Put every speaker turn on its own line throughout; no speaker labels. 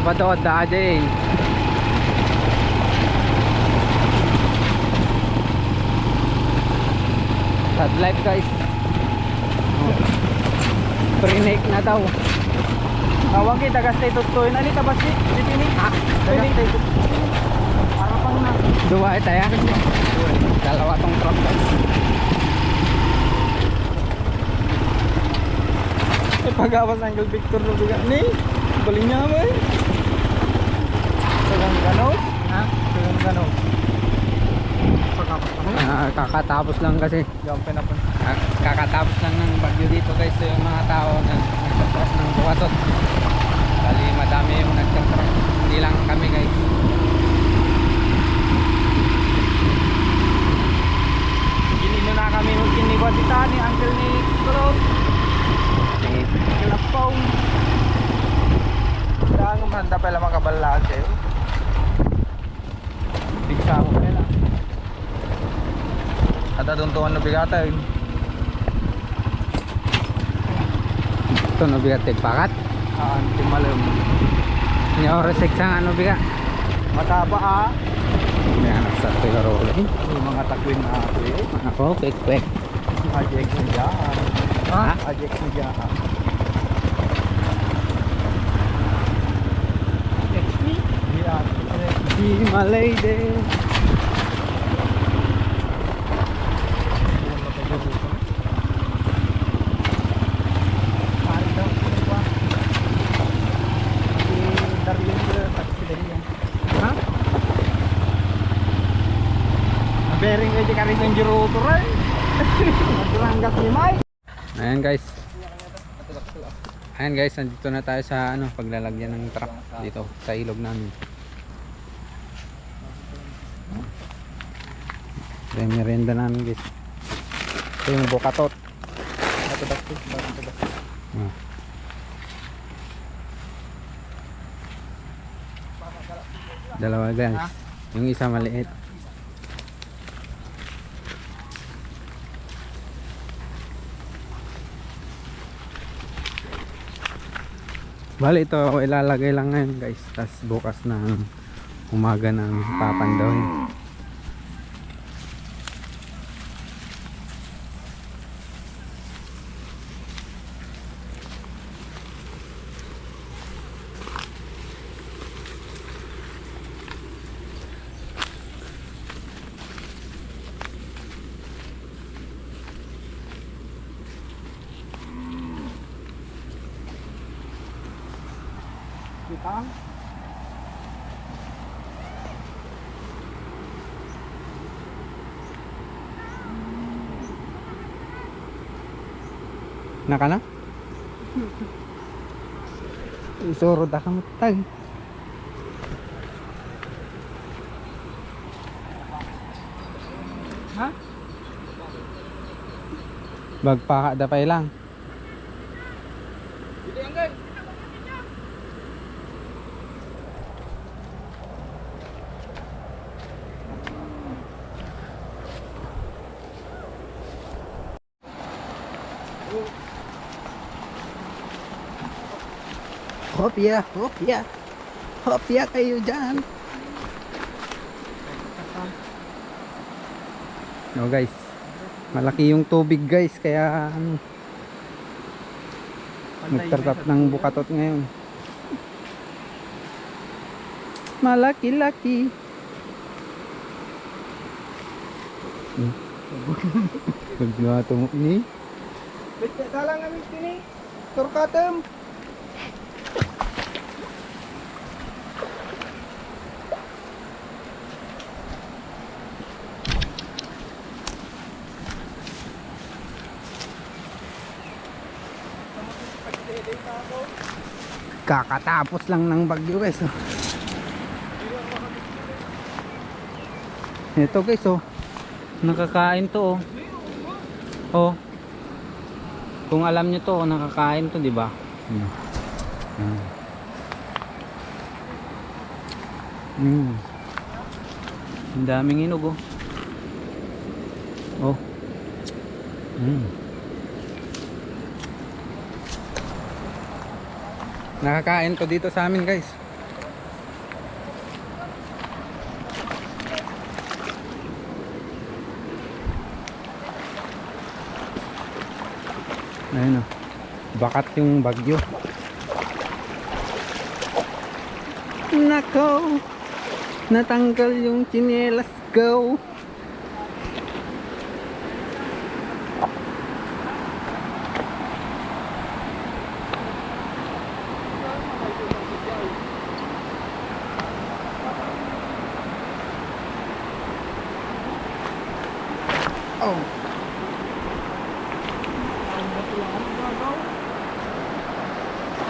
Sabado da aja. Sad life guys. Pre-nake na daw.
Tawag kita gastay tutoy na nita basi. Dito ni. Gastay tutoy. Para pang na.
Dua tayo. Dalawa tong truck guys.
Pagawas Uncle Victor no biga ni. Balinya ba? Sagang gano? Ha? Sagang gano.
Kakatapos lang kasi.
Gampe na po.
Kakatapos lang ng bagyo dito guys. So yung mga tao na nagtatras ng bukatot. Bali madami yung nagtatras. Hindi lang kami guys.
Ginino na kami kinibot dita ni Uncle ni Kurot. Kelapaw. Dang manda pala makabalaan kayo. Bigsa ko pala. Ada tuntuan no bigata yun.
Ito no bigat pakat.
Anti malam.
Ini oras ang ano bigat.
Mataba ah.
May anak sa tigaro ulit.
Yung mga takwin na ako eh.
Ako, kwek.
Ajek mo dyan.
Ha?
Ajek mo dyan.
Di malay din.
Ha? Bering aja karin ng jeruto rin. Nagranggas ni Mike.
Ayan guys. Ayan guys, nandito na tayo sa ano, paglalagyan ng truck dito sa ilog namin. Ito yung merienda namin guys. Ito yung bukatot. Ah. Dalawa guys. Yung isa maliit. Bali ito ilalagay lang ngayon guys. Tapos bukas ng umaga ng papandaw.
Kita.
Naka na? Isurod ka matag.
Ha?
Bagpaka dapay lang.
Hindi angay.
Hopya kayo dyan. No guys, malaki yung tubig guys, kaya ano, nagtartap ng bukatot ngayon. Malaki-laki. Baglato mo ini.
Bete dalang kami sini. Turkatem.
Kakatapos lang ng bagyo guys. Oh. Ito guys oh. Nakakain to oh. Oh. Kung alam niyo to, nakakain to, di ba? Ang daming inog oh. Oh. Nakakain to dito sa amin guys. Ayun o. Bakat yung bagyo. Nako. Natanggal yung tsinelas ko. Oh.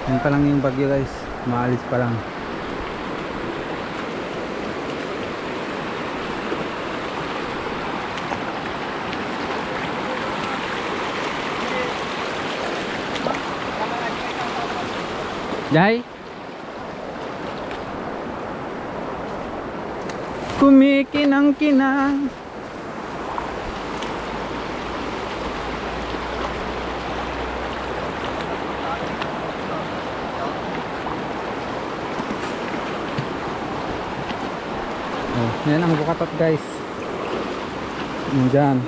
Yan pa lang yung bagyo guys. Maalis pa lang. Jai. Kumikinang-kinang. Oh, yan ang bukatot guys. Diyan.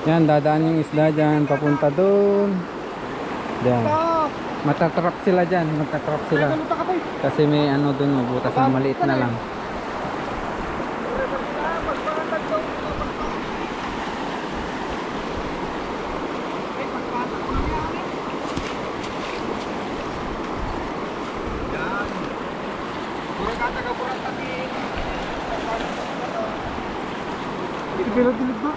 Yan, dadaan yung isda dyan. Papunta dun. Diyan. Matatrap sila dyan. Matatrap sila. Kasi may ano dun, butas na maliit na lang.
Bilog-bilog ba?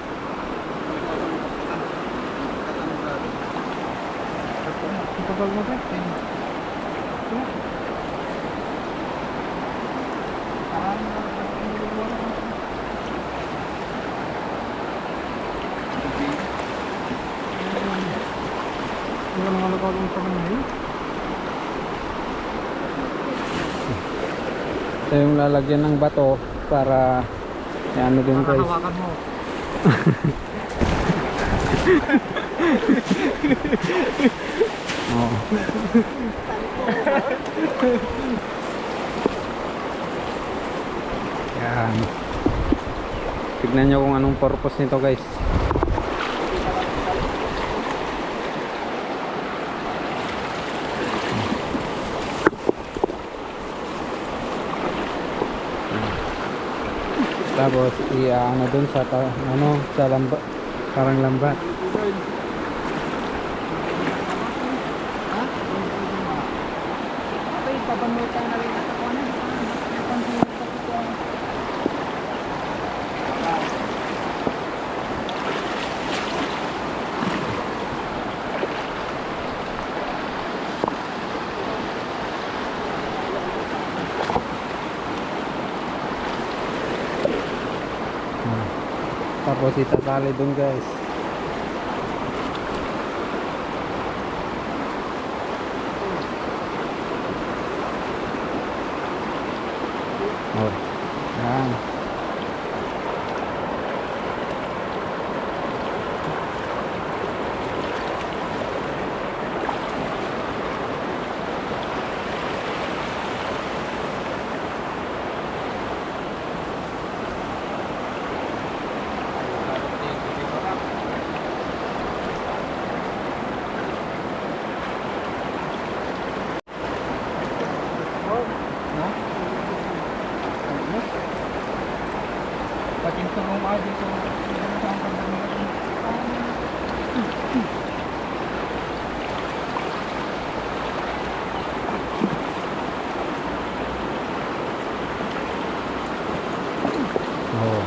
Tagal mo ba? Wala nang alakawang pa ngayon.
Ito yung lalagyan ng bato para ano din guys.
Hawakan mo.
Oo. Yan. Tignan nyo kung anong purpose nito guys. Tapos ano dun sa ano sa lambat, parang lambat.
Ay, papamutan na rin at ako na.
Tapos itatali dun guys. Oh. Yan.
Pating sa mga dito sa
Oh.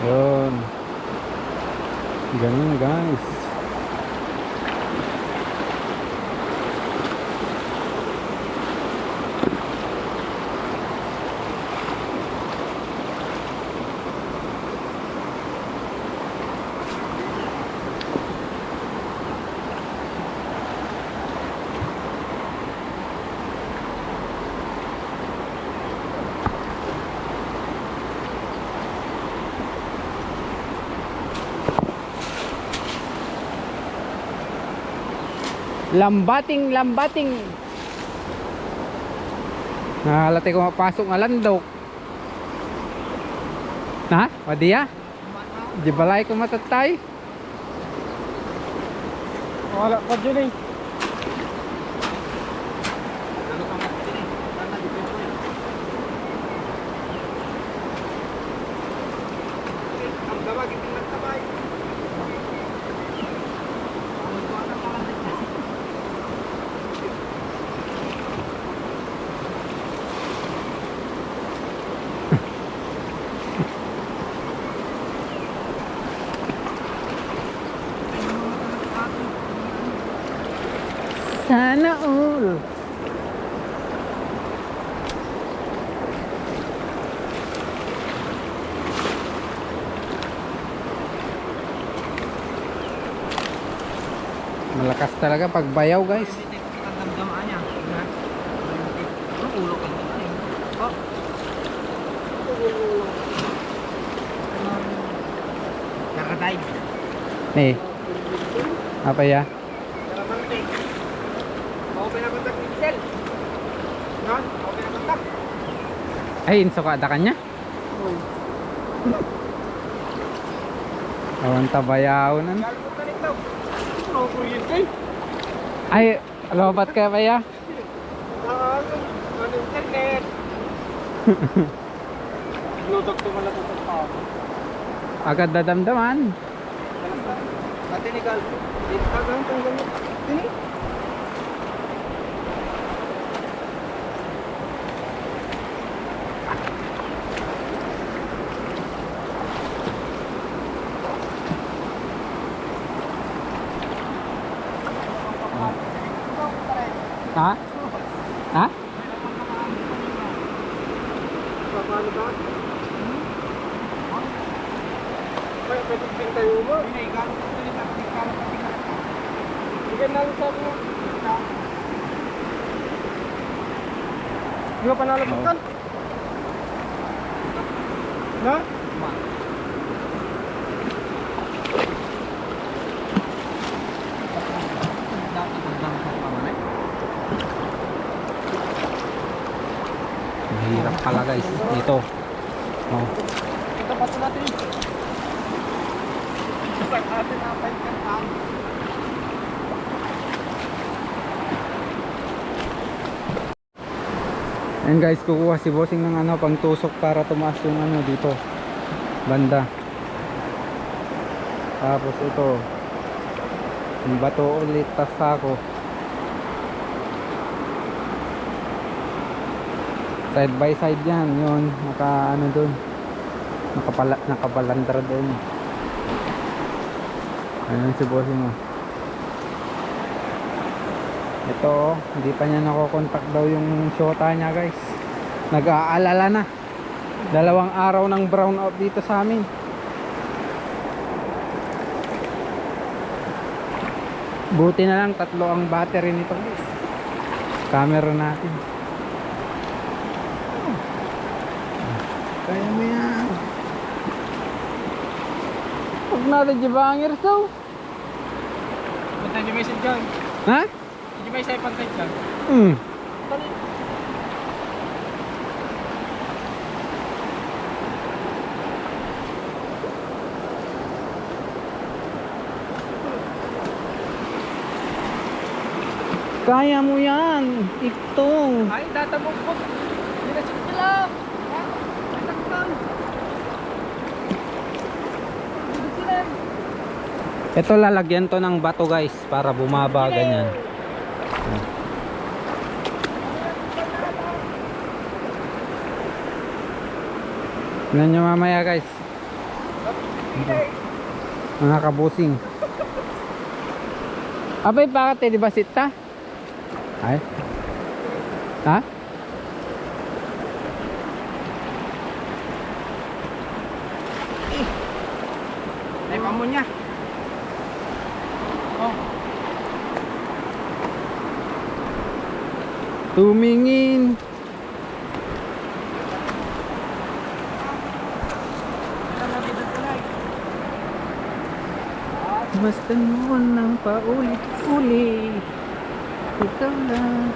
Yun. Ganun guys. Lambating. Nahalati ko mapasok nga landok. Ha? Wadiya? Di balay ko matatay?
Wala pa dyan eh.
Sana all. Malakas talaga pag bayaw, guys.
Nakatay.
Nih. Apa ya?
Okay na kontak ni Gisel. No? Okay na kontak.
Ay, suka ada kanya? Awan tabayaw nan.
Galpot na nito. Ano kuryente?
Ay, lobat ka ba ya?
Ano internet? Lutok to mala tutok pa.
Agad dadamdaman.
Ate ni Galpot. Dito ka lang tunggal mo. Ini.
Ha? Ha?
Paano ba? Ay, pwede tayo mo. Hindi, Galpot to ni Galpot. Hindi na lang sabi mo. Di ba panalapot kan? Na?
Mahirap pala, guys. Dito. Oh.
Ito pa ito natin. Isang atin apay kantang.
Ayan, guys, kukuha si bossing ng ano, pang tusok para tumaas yung ano dito. Banda. Tapos ito. Yung bato ulit, tas sako. Side by side yan, yun, naka ano dun, nakabalandra dun. Ayun si bossing mo. Ito, hindi pa niya nakokontak daw yung shota niya, guys. Nag-aalala na. 2 araw ng brown out dito sa amin. Buti na lang 3 ang battery nito, guys. Camera natin. Kaya mo yan. Huwag natin jibangir, so.
Pantay niyo message dyan.
Ha?
Hindi ba isa pantay dyan? Dali.
Kaya mo yan. Iktong.
Ay, tatabog po. Hindi na sige lang. Takpan. Hindi sila.
Ito lalagyan to ng bato, guys, para bumaba ganyan. Tingnan nyo mamaya, guys. Mga kabusing. Abay, bakit di ba sita? Ay. Ha?
Ay, pamon niya. Oh.
Tumingin. Basta mo nang paulit-ulit. Ikaw lang.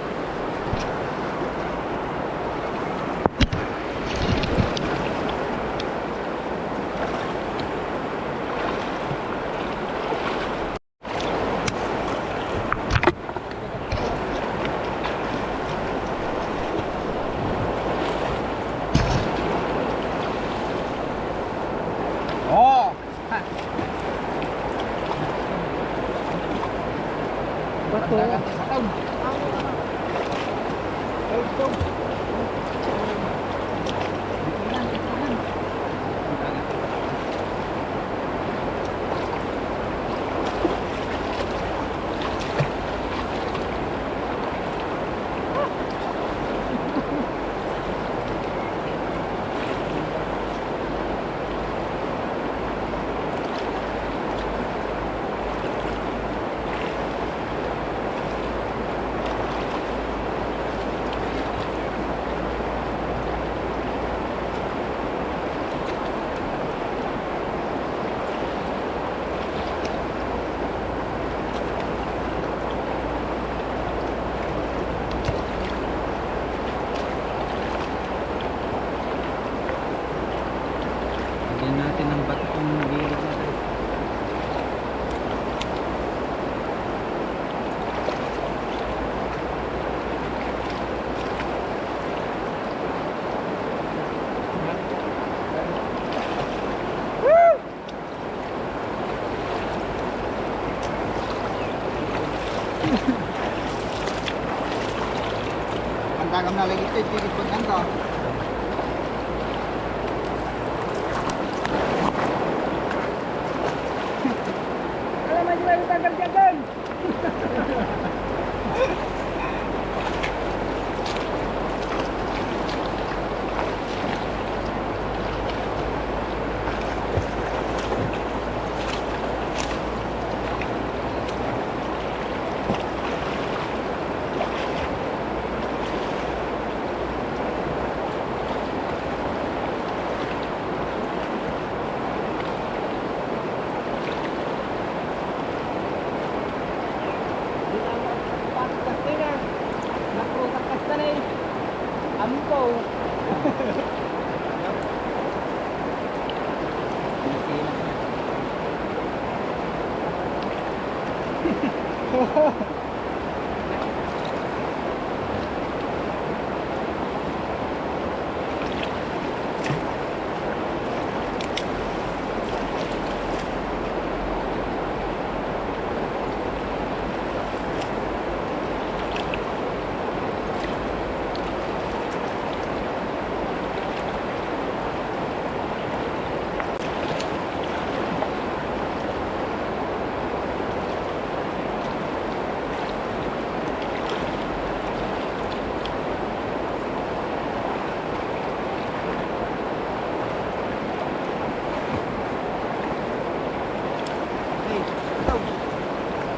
Lagyan natin ng bato kung gilid natin.
Ang dagam na lagi ito, ipigit po nito. Alam mo sila yung tagal-tagal. Ampaw.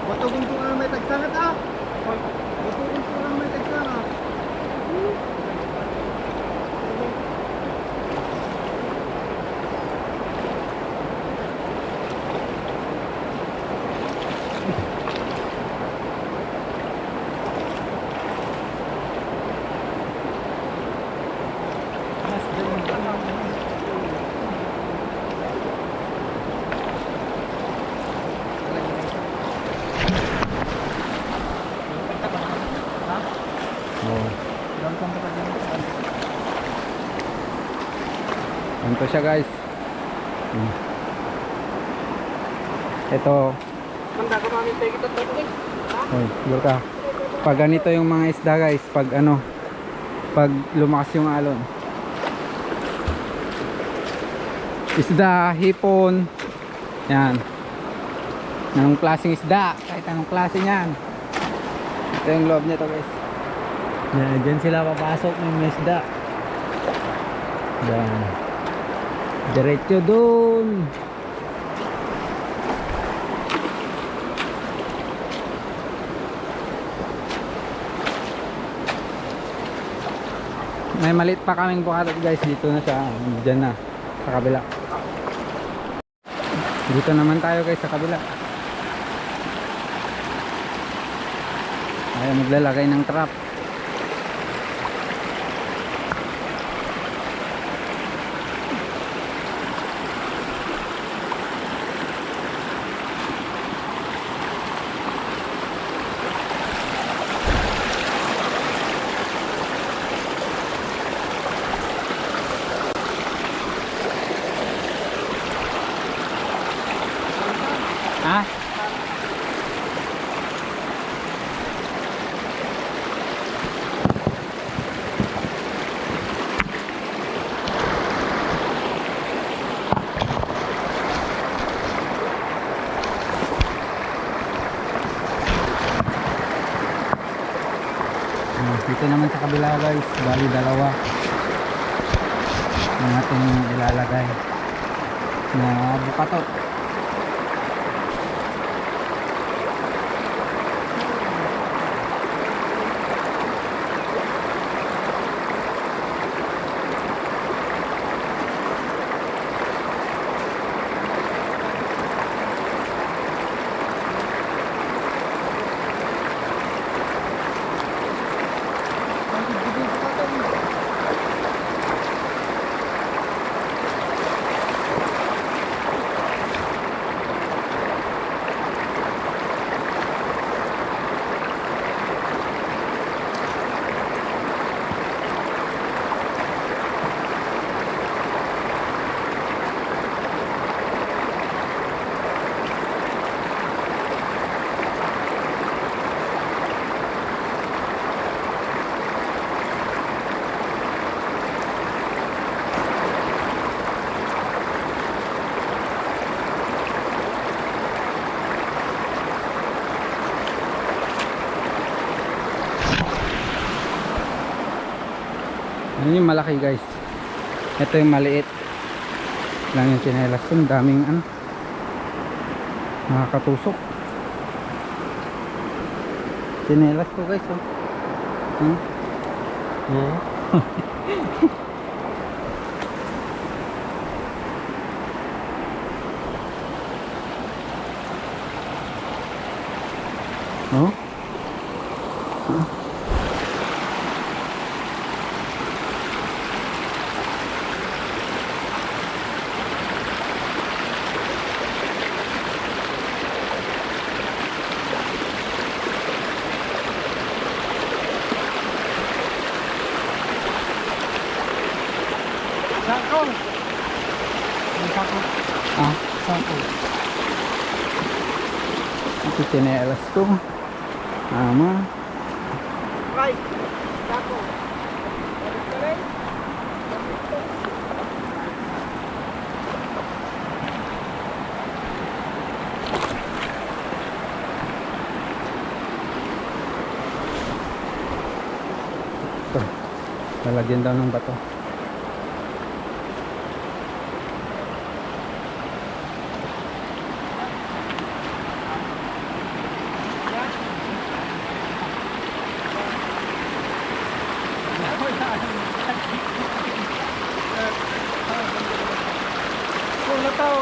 Batugin ko lang may tagsangat ah. Batugin ko lang may tagsangat.
Oh. Ganito siya guys. Ito.
Manda ka mamin tayo kita tayo.
Oy, siguro ka. Pag ganito yung mga isda guys, pag ano, pag lumakas yung alon. Isda, hipon. Yan. Anong klaseng isda? Kahit anong klase niyan. Ito yung loob nito guys. Yan, dyan sila papasok ng isda. Yan. Diretso dun. May maliit pa kaming bukatot guys. Dito na siya. Dyan na. Sa kabila. Dito naman tayo guys sa kabila. Ayaw maglalagay ng trap. Ha? kabila guys, bali dalawa ang ating ilalagay na bukatot. Ano yung malaki guys, ito yung maliit lang yung tsinelas ko. Ang daming ano, nakakatusok tsinelas ko guys, oh. Oh.
Sako. Sako.
Ah,
Sako.
ito tsinelas ko. Tama.
Right. Sako.
Ito, lalagyan daw ng bato.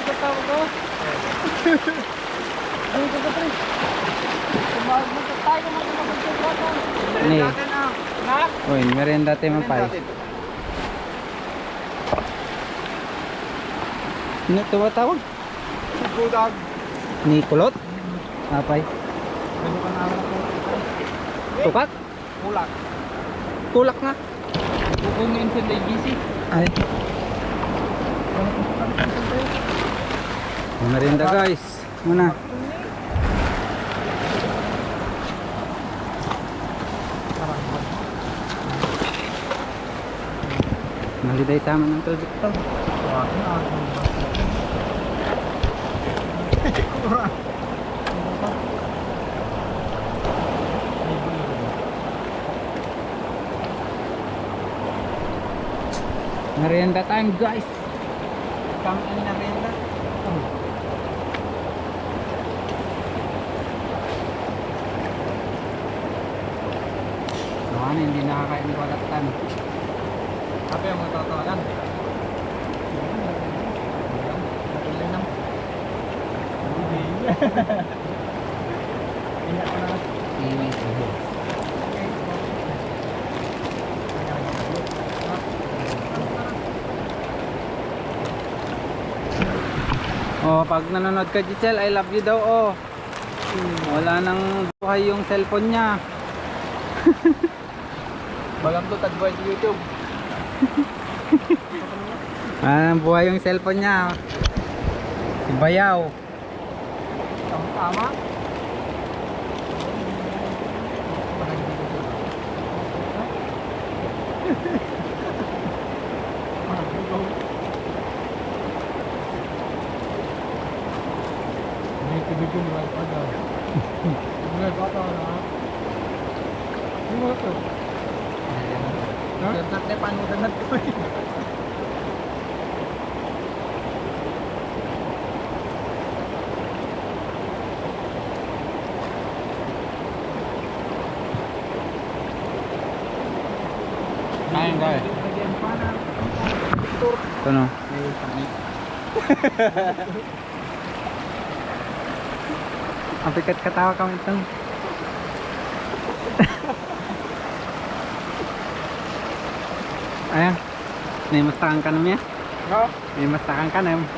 Katawa ko. Ano ko pre? Tumawag mo sa tayo mo magpapagpapatan.
Ni.
Na?
Uy, merienda tayo mapay. Ano tumatawag?
Budag.
Ni kulot? Apay.
Ano ka na ako?
Tukak?
Kulak.
Tulak nga.
Bukong minsan na GC.
Ay. Merienda guys. Muna. Maliday sama ng tubig to.
Wag na ako.
Merienda time guys.
Kami ang narenda.
Ano, hindi nakakain ng balatan.
Apa yang mau tawaran? Natuloy na. Ingat ko na.
Iwi. Oh, pag nanonood ka Giselle, I love you daw oh. Wala nang buhay yung cellphone niya.
Bagang to tagboy sa YouTube.
Wala nang buhay yung cellphone niya. Si Bayaw.
Tama? Video ni Wal pada. Mulai bata na. Ini mo to. Serte panudan na to.
Kain ka eh.
Lagyan pa na.
Ito no. Ang pikat katawa kami itong. Ayan. May mastakan ka naman ya.
No?
May mastakan ka naman.